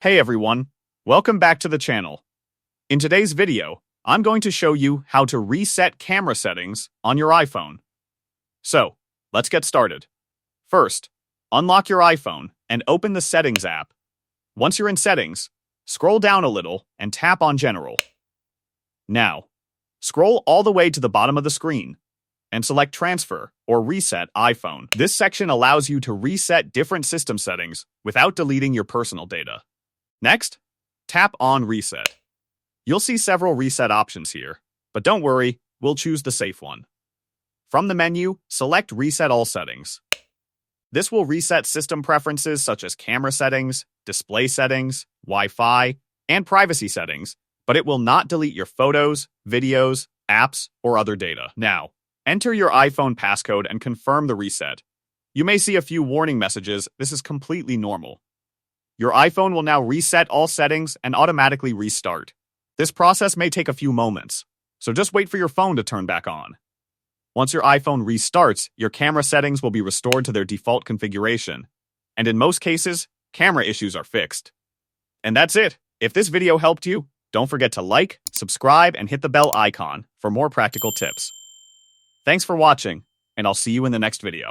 Hey everyone, welcome back to the channel. In today's video, I'm going to show you how to reset camera settings on your iPhone. So, let's get started. First, unlock your iPhone and open the Settings app. Once you're in Settings, scroll down a little and tap on General. Now, scroll all the way to the bottom of the screen and select Transfer or Reset iPhone. This section allows you to reset different system settings without deleting your personal data. Next, tap on Reset. You'll see several reset options here, but don't worry, we'll choose the safe one. From the menu, select Reset All Settings. This will reset system preferences such as camera settings, display settings, Wi-Fi, and privacy settings, but it will not delete your photos, videos, apps, or other data. Now, enter your iPhone passcode and confirm the reset. You may see a few warning messages. This is completely normal. Your iPhone will now reset all settings and automatically restart. This process may take a few moments, so just wait for your phone to turn back on. Once your iPhone restarts, your camera settings will be restored to their default configuration, and in most cases, camera issues are fixed. And that's it. If this video helped you, don't forget to like, subscribe, and hit the bell icon for more practical tips. Thanks for watching, and I'll see you in the next video.